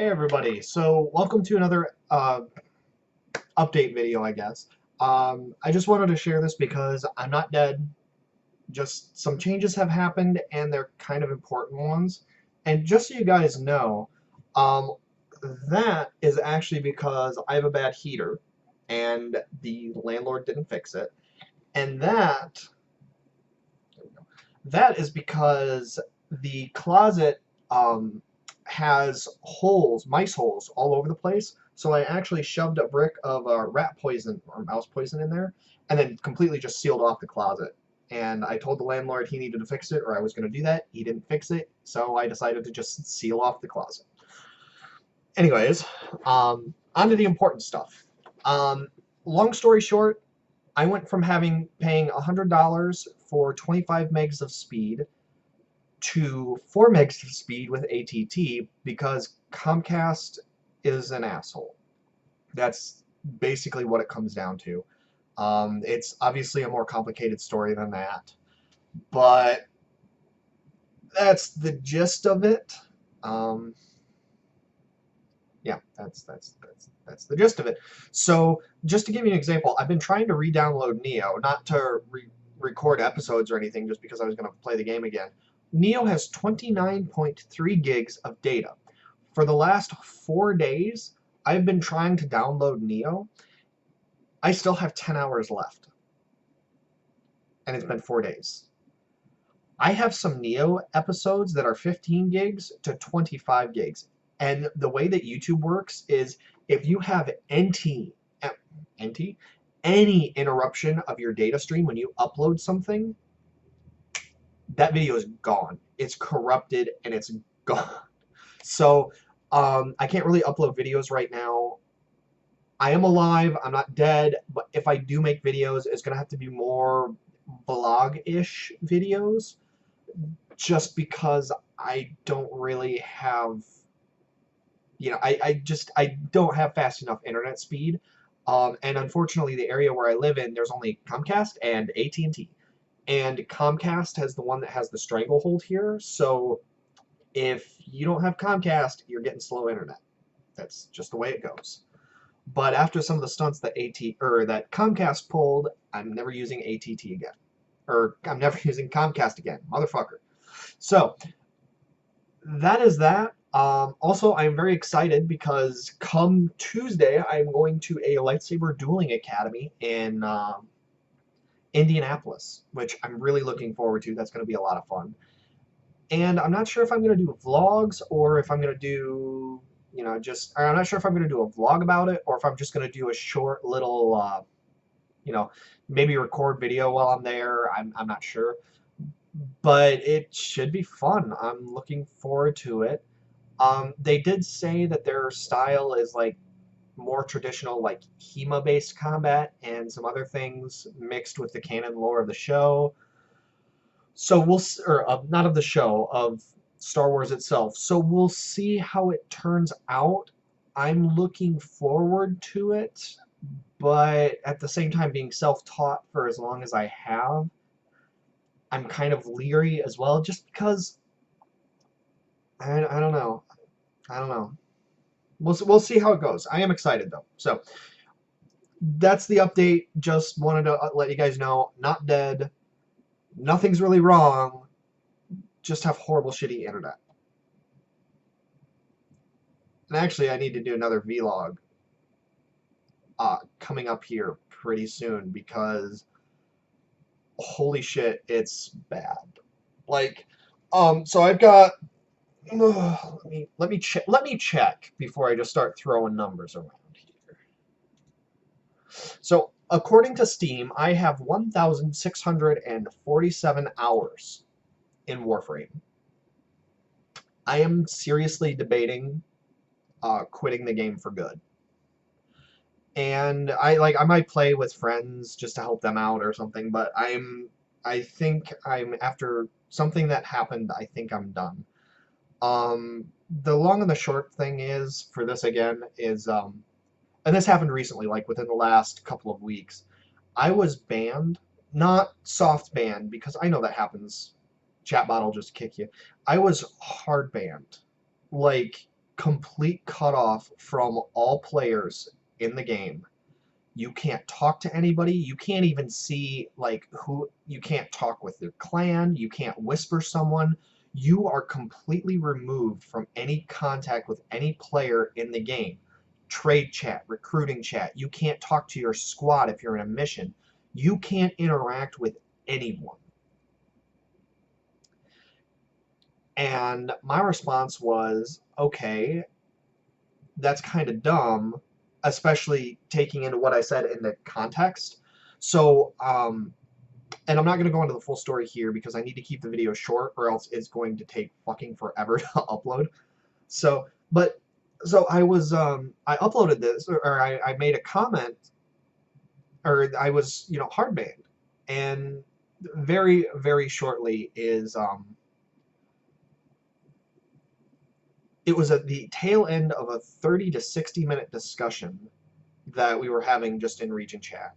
Hey everybody, so welcome to another update video, I guess. I just wanted to share this because I'm not dead. Just some changes have happened and they're kind of important ones. And just so you guys know, um, that is actually because I have a bad heater and the landlord didn't fix it. And that is because the closet has holes, mice holes, all over the place. So I actually shoved a brick of rat poison or mouse poison in there, and then completely just sealed off the closet. And I told the landlord he needed to fix it, or I was going to do that. He didn't fix it, so I decided to just seal off the closet. Anyways, on to the important stuff. Um, Long story short, I went from paying $100 for 25 megs of speed to 4 megs of speed with ATT because Comcast is an asshole. That's basically what it comes down to. It's obviously a more complicated story than that, but that's the gist of it. Um, yeah, that's the gist of it. So, just to give you an example, I've been trying to re-download Neo, not to record episodes or anything, just because I was going to play the game again. Neo has 29.3 gigs of data. For the last 4 days, I've been trying to download Neo. I still have 10 hours left, and it's been 4 days. I have some Neo episodes that are 15 gigs to 25 gigs. And the way that YouTube works is if you have any interruption of your data stream when you upload something, that video is gone. It's corrupted and it's gone. So I can't really upload videos right now. I am alive. I'm not dead. But if I do make videos, it's going to have to be more vlog-ish videos, just because I don't really have, I don't have fast enough internet speed. And unfortunately, the area where I live in, there's only Comcast and AT&T. And Comcast has the one that has the stranglehold here. So if you don't have Comcast, you're getting slow internet. That's just the way it goes. But after some of the stunts that that Comcast pulled, I'm never using ATT again. Or I'm never using Comcast again. Motherfucker. So that is that. Also, I'm very excited because come Tuesday, I'm going to a lightsaber dueling academy in Indianapolis, which I'm really looking forward to. That's going to be a lot of fun. And I'm not sure if I'm going to do vlogs or if I'm going to do, or I'm not sure if I'm going to do a vlog about it or if I'm just going to do a short little, maybe record video while I'm there. I'm not sure. But it should be fun. I'm looking forward to it. They did say that their style is like more traditional, like HEMA-based combat and some other things mixed with the canon lore of the show. So not of the show, of Star Wars itself. So we'll see how it turns out. I'm looking forward to it, but at the same time, being self-taught for as long as I have, I'm kind of leery as well, just because I don't know. I don't know. We'll see how it goes. I am excited though. So that's the update. Just wanted to let you guys know, not dead. Nothing's really wrong. Just have horrible, shitty internet. And actually, I need to do another vlog coming up here pretty soon because holy shit, it's bad. Like, so I've got. Let me check before I just start throwing numbers around here. So according to Steam, I have 1,647 hours in Warframe. I am seriously debating quitting the game for good. And I might play with friends just to help them out or something, but I think after something that happened, I think I'm done. The long and the short thing is, for this again, is, and this happened recently, like within the last couple of weeks, I was banned, not soft banned, because I know that happens. Chatbot will just kick you. I was hard banned, like complete cutoff from all players in the game. You can't talk to anybody. You can't even see like who. You can't talk with your clan. You can't whisper someone. You are completely removed from any contact with any player in the game. Trade chat, recruiting chat. You can't talk to your squad if you're in a mission. You can't interact with anyone. And my response was, okay, that's kind of dumb, especially taking into what I said in the context. So, and I'm not going to go into the full story here because I need to keep the video short or else it's going to take fucking forever to upload. So, so I was, I uploaded this, or I made a comment, or I was, you know, hard banned. And very, very shortly is, it was at the tail end of a 30 to 60 minute discussion that we were having just in region chat.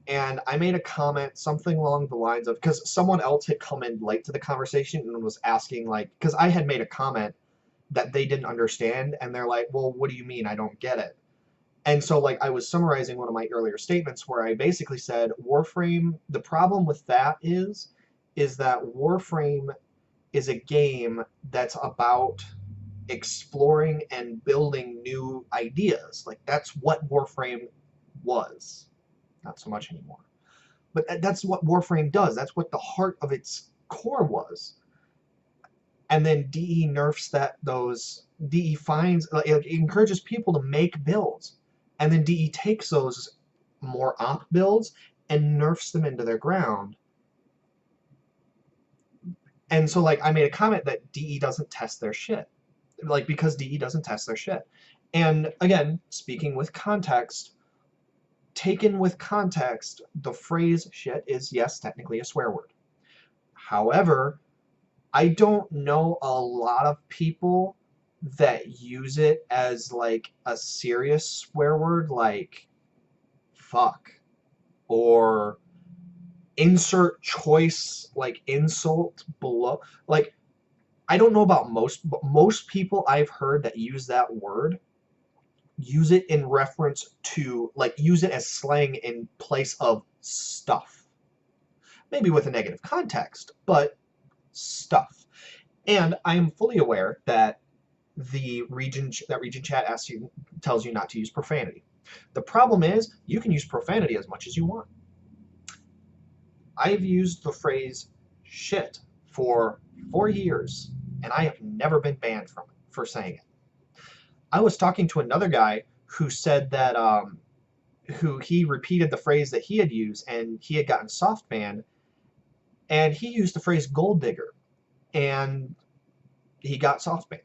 And I made a comment, something along the lines of, because someone else had come in late to the conversation and was asking, like, because I had made a comment that they didn't understand, and they're like, well, what do you mean? I don't get it. And so, like, I was summarizing one of my earlier statements where I basically said, Warframe, the problem with that is that Warframe is a game that's about exploring and building new ideas. Like, that's what Warframe was. Not so much anymore. But that's what Warframe does. That's what the heart of its core was. And then DE nerfs DE finds, like, it encourages people to make builds. And then DE takes those more op builds and nerfs them into their ground. And so, like, I made a comment that DE doesn't test their shit. Like, because DE doesn't test their shit. And again, speaking with context, taken with context, the phrase shit is, yes, technically a swear word. However, I don't know a lot of people that use it as like a serious swear word, like fuck, or insert choice like insult below. Like, I don't know about most, but most people I've heard that use that word use it in reference to, like, use it as slang in place of stuff. Maybe with a negative context, but stuff. And I am fully aware that region chat tells you not to use profanity. The problem is, you can use profanity as much as you want. I've used the phrase shit for 4 years, and I have never been banned from it for saying it. I was talking to another guy who said that, who he repeated the phrase that he had used, and he had gotten soft banned, and he used the phrase gold digger, and he got soft banned.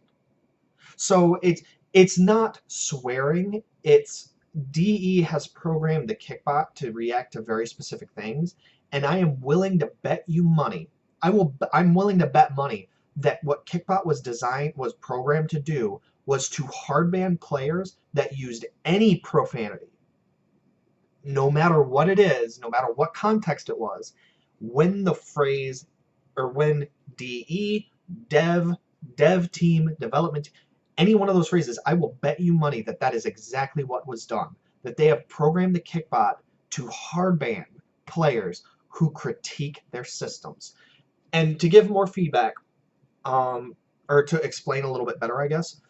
So it's not swearing, it's DE has programmed the Kickbot to react to very specific things, and I am willing to bet you money. I'm willing to bet money that what Kickbot was programmed to do was to hardban players that used any profanity, no matter what it is, no matter what context it was, when the phrase, or when DE, dev team, development, any one of those phrases, I will bet you money that that is exactly what was done. That they have programmed the Kickbot to hardban players who critique their systems. And to give more feedback, or to explain a little bit better, I guess,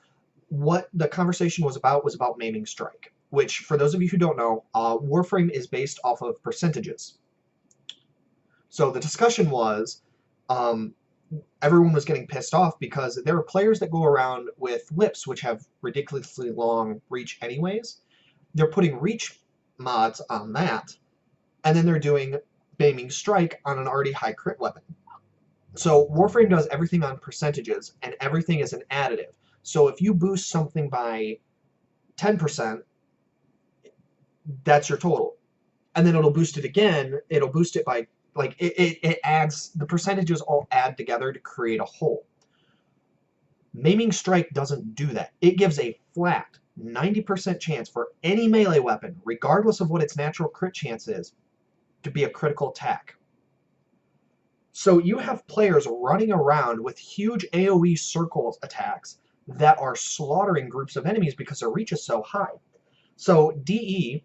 what the conversation was about maiming strike, which, for those of you who don't know, Warframe is based off of percentages. So the discussion was, everyone was getting pissed off because there are players that go around with whips, which have ridiculously long reach anyways. They're putting reach mods on that, and then they're doing maiming strike on an already high crit weapon. So Warframe does everything on percentages, and everything is an additive. So if you boost something by 10%, that's your total. And then it'll boost it again, it'll boost it by, like, it adds, the percentages all add together to create a whole. Maiming strike doesn't do that. It gives a flat 90% chance for any melee weapon, regardless of what its natural crit chance is, to be a critical attack. So you have players running around with huge AoE circle attacks that are slaughtering groups of enemies because their reach is so high. So DE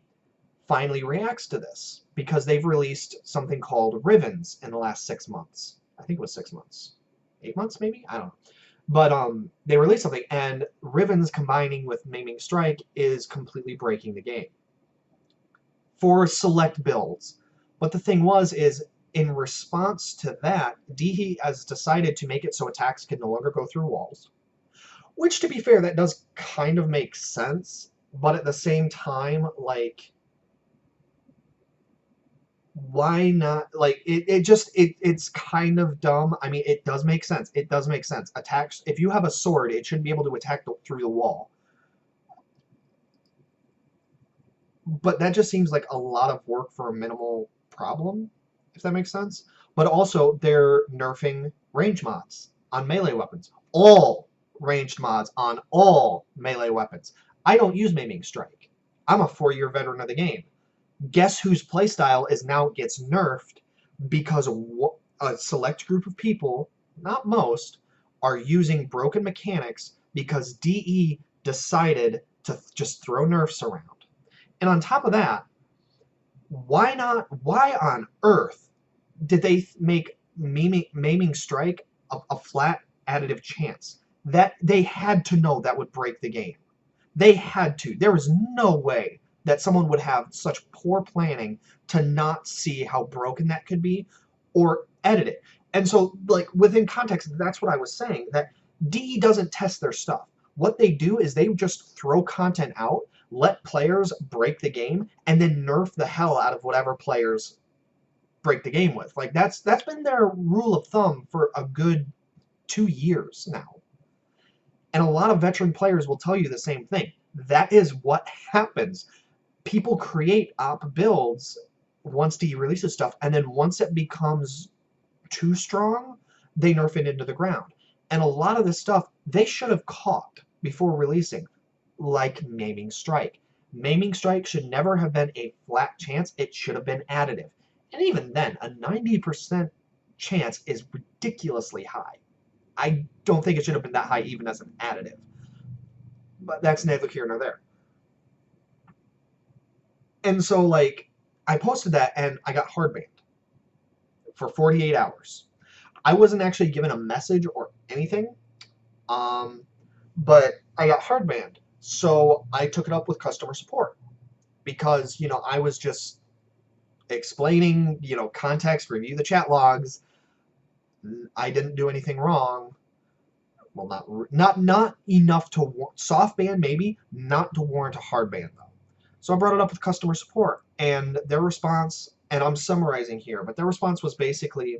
finally reacts to this because they've released something called Rivens in the last 6 months. I think it was 6 months. 8 months maybe? I don't know. But they released something, and Rivens combining with Maiming Strike is completely breaking the game for select builds. But the thing is in response to that, DE has decided to make it so attacks can no longer go through walls. Which, to be fair, that does kind of make sense, but at the same time, like, why not? Like, it's kind of dumb. I mean, it does make sense. It does make sense. Attacks, if you have a sword, it shouldn't be able to attack through the wall. But that just seems like a lot of work for a minimal problem, if that makes sense. But also, they're nerfing range mods on melee weapons. All ranged mods on all melee weapons. I don't use Maiming Strike. I'm a 4-year veteran of the game. Guess whose playstyle is now gets nerfed because a select group of people, not most, are using broken mechanics because DE decided to just throw nerfs around. And on top of that, why on earth did they make Maiming Strike a flat additive chance? That they had to know that would break the game. They had to. There was no way that someone would have such poor planning to not see how broken that could be or edit it. And so, like, within context, that's what I was saying, that DE doesn't test their stuff. What they do is they just throw content out, let players break the game, and then nerf the hell out of whatever players break the game with. Like, that's been their rule of thumb for a good 2 years now. And a lot of veteran players will tell you the same thing. That is what happens. People create op builds once DE releases stuff, and then once it becomes too strong, they nerf it into the ground. And a lot of this stuff they should have caught before releasing, like Maiming Strike. Maiming Strike should never have been a flat chance. It should have been additive. And even then, a 90% chance is ridiculously high. I don't think it should have been that high even as an additive. But that's neither here nor there. And so, like, I posted that and I got hard banned for 48 hours. I wasn't actually given a message or anything, but I got hard banned. So I took it up with customer support because, you know, I was just explaining, you know, context, review the chat logs. I didn't do anything wrong. Well, not enough to soft ban, maybe, not to warrant a hard ban though. So I brought it up with customer support, and their response, and I'm summarizing here, but their response was basically,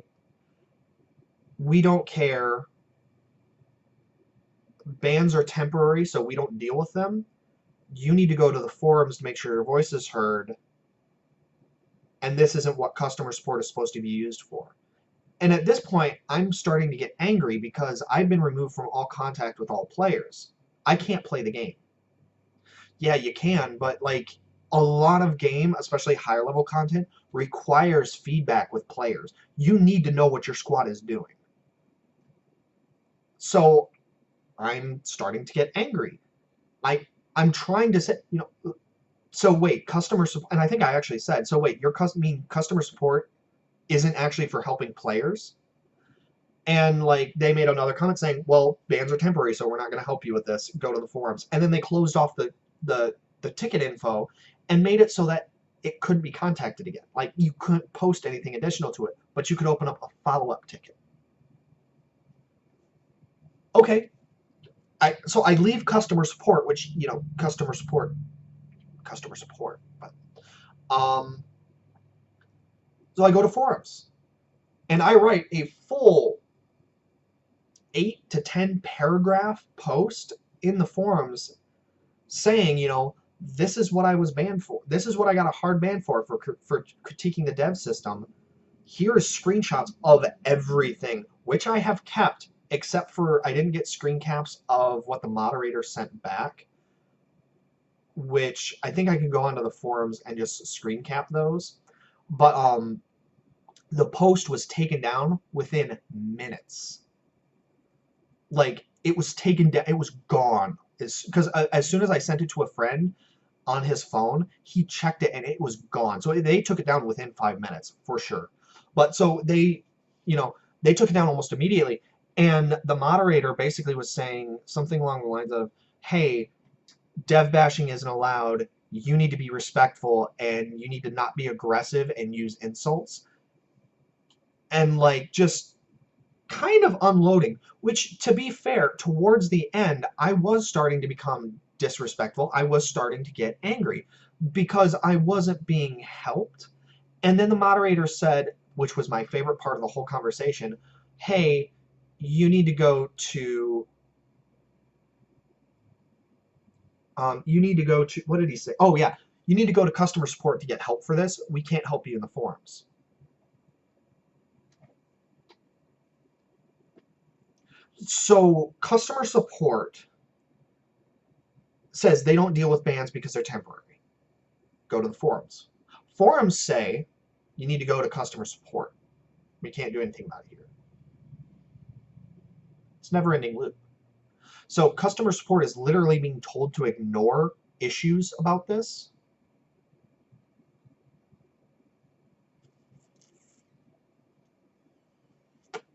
we don't care. Bans are temporary, so we don't deal with them. You need to go to the forums to make sure your voice is heard, and this isn't what customer support is supposed to be used for. And at this point, I'm starting to get angry because I've been removed from all contact with all players. I can't play the game. Yeah, you can, but like a lot of game, especially higher level content, requires feedback with players. You need to know what your squad is doing. So I'm starting to get angry. I'm trying to say, you know, so wait, customer support, and I think I actually said, so wait, your customer support isn't actually for helping players? And like they made another comment saying, well, bans are temporary, so we're not going to help you with this. Go to the forums. And then they closed off the ticket info and made it so that it couldn't be contacted again. Like you couldn't post anything additional to it, but you could open up a follow-up ticket. Okay. So I leave customer support, which, you know, customer support, but so I go to forums and I write a full 8 to 10 paragraph post in the forums saying, you know, this is what I was banned for. This is what I got a hard ban for critiquing the dev system. Here is screenshots of everything, which I have kept, except for I didn't get screen caps of what the moderator sent back, which I think I can go onto the forums and just screen cap those. But the post was taken down within minutes. Like, it was taken down. It was gone. Because as soon as I sent it to a friend on his phone, he checked it and it was gone. So they took it down within 5 minutes for sure. But so they, you know, they took it down almost immediately. And the moderator basically was saying something along the lines of, hey, dev bashing isn't allowed. You need to be respectful and you need to not be aggressive and use insults. And like just kind of unloading, which to be fair, towards the end, I was starting to become disrespectful. I was starting to get angry because I wasn't being helped. And then the moderator said, which was my favorite part of the whole conversation, hey, you need to go to what did he say? Oh yeah, you need to go to customer support to get help for this. We can't help you in the forums. So customer support says they don't deal with bans because they're temporary. Go to the forums. Forums say you need to go to customer support. We can't do anything about it here. It's a never-ending loop. So customer support is literally being told to ignore issues about this.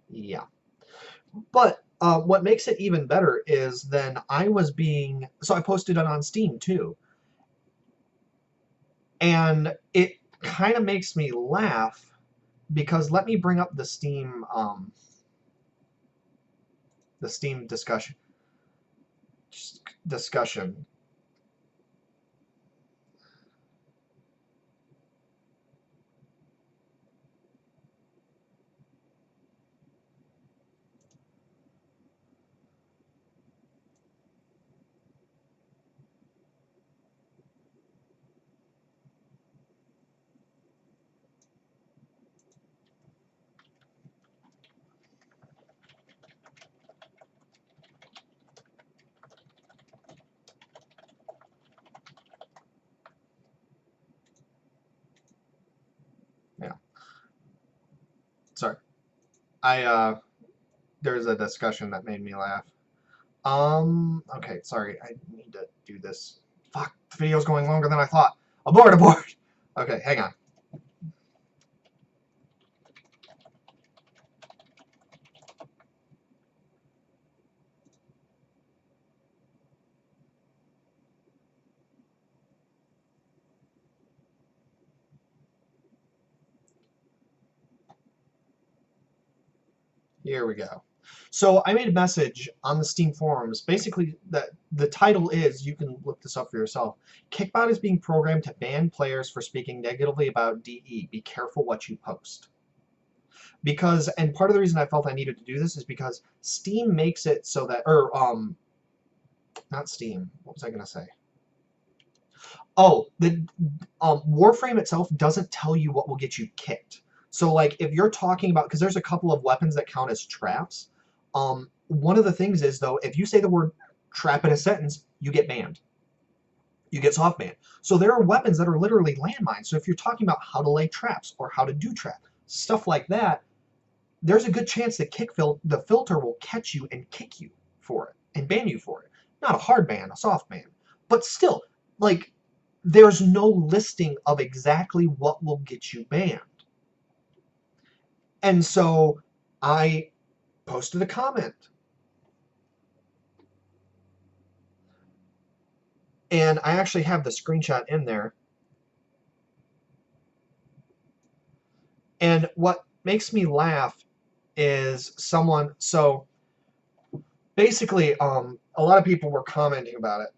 Yeah. But what makes it even better is then so I posted it on Steam too. And it kind of makes me laugh because let me bring up the Steam discussion. Yeah. Sorry. There's a discussion that made me laugh. Okay, sorry, I need to do this. Fuck, the video's going longer than I thought. Abort! Okay, hang on. Here we go. So I made a message on the Steam forums. Basically, the title is, you can look this up for yourself, Kickbot is being programmed to ban players for speaking negatively about DE. Be careful what you post. Because, and part of the reason I felt I needed to do this is because Steam makes it so that, not Steam, what was I going to say? Oh, the Warframe itself doesn't tell you what will get you kicked. So, like, if you're talking about, because there's a couple of weapons that count as traps, one of the things is, though, if you say the word trap in a sentence, you get banned. You get soft banned. So there are weapons that are literally landmines. So if you're talking about how to lay traps or how to do trap, stuff like that, there's a good chance that the filter will catch you and kick you for it and ban you for it. Not a hard ban, a soft ban. But still, like, there's no listing of exactly what will get you banned. And so I posted a comment. And I actually have the screenshot in there. And what makes me laugh is so basically, a lot of people were commenting about it.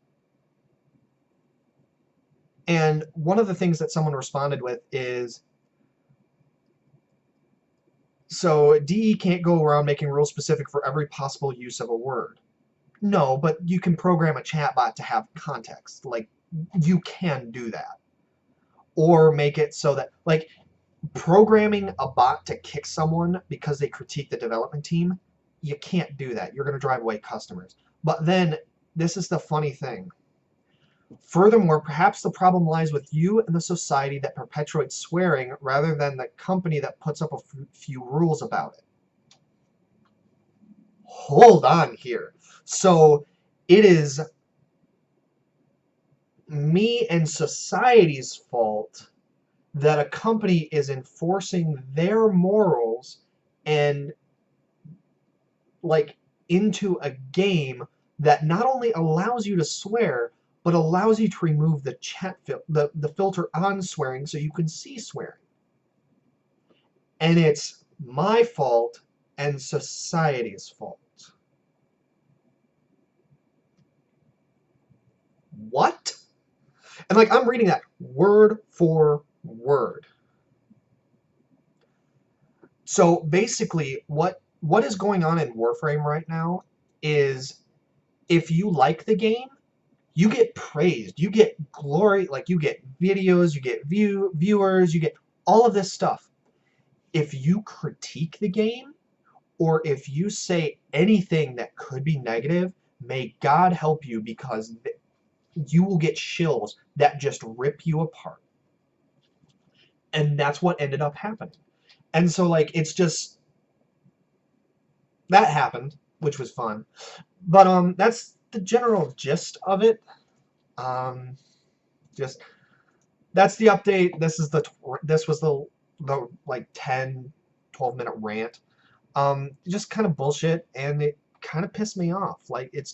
And one of the things that someone responded with is, so DE can't go around making rules specific for every possible use of a word. No, but you can program a chatbot to have context. Like, you can do that. Or make it so that, like, programming a bot to kick someone because they critique the development team, you can't do that. You're going to drive away customers. But then, this is the funny thing. Furthermore, perhaps the problem lies with you and the society that perpetuates swearing rather than the company that puts up a few rules about it. Hold on here. So it is me and society's fault that a company is enforcing their morals and like into a game that not only allows you to swear but allows you to remove the the filter on swearing so you can see swearing. And it's my fault and society's fault. What? And like I'm reading that word for word. So basically what is going on in Warframe right now is if you like the game, you get praised, you get glory, like you get videos, you get viewers, you get all of this stuff. If you critique the game or if you say anything that could be negative, may God help you because you will get shills that just rip you apart. And that's what ended up happening. And so like it's just that happened, which was fun. But that's the general gist of it. Just that's the update. This was the like 10-12 minute rant. Just kind of bullshit, and it kind of pissed me off. Like it's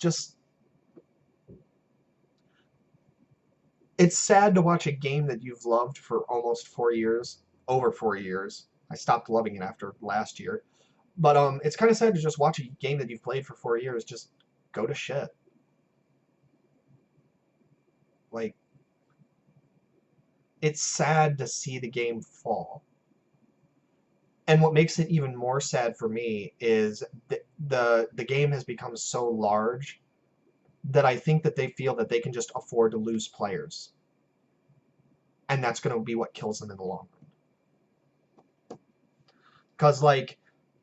sad to watch a game that you've loved for almost 4 years, over 4 years. I stopped loving it after last year. But it's kind of sad to just watch a game that you've played for 4 years just go to shit. Like, it's sad to see the game fall. And what makes it even more sad for me is the game has become so large that I think that they feel that they can just afford to lose players. And that's going to be what kills them in the long run. Because, like,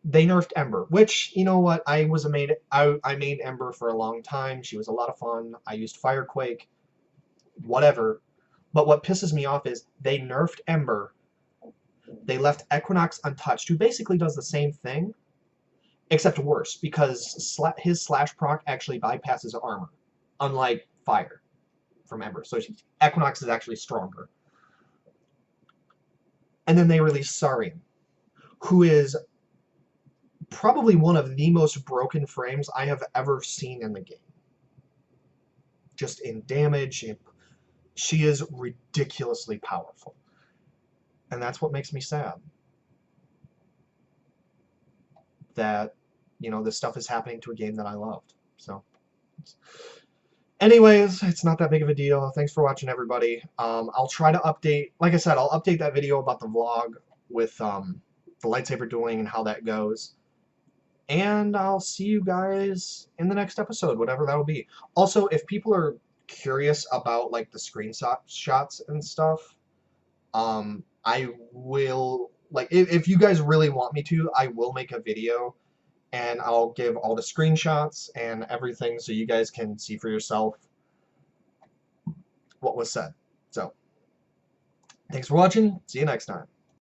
they nerfed Ember, which, you know what, I made Ember for a long time. She was a lot of fun. I used Firequake, whatever. But what pisses me off is they nerfed Ember. They left Equinox untouched, who basically does the same thing, except worse, because his slash proc actually bypasses armor, unlike Fire from Ember. So Equinox is actually stronger. And then they released Saurian, who is probably one of the most broken frames I have ever seen in the game. Just in damage, she is ridiculously powerful. And that's what makes me sad. That, you know, this stuff is happening to a game that I loved. So, anyways, it's not that big of a deal. Thanks for watching, everybody. I'll try to update, like I said, I'll update that video about the vlog with the lightsaber dueling and how that goes. And I'll see you guys in the next episode, whatever that'll be. Also, if people are curious about like the screenshots and stuff, I will, like, if you guys really want me to, I will make a video and I'll give all the screenshots and everything so you guys can see for yourself what was said. So, thanks for watching. See you next time.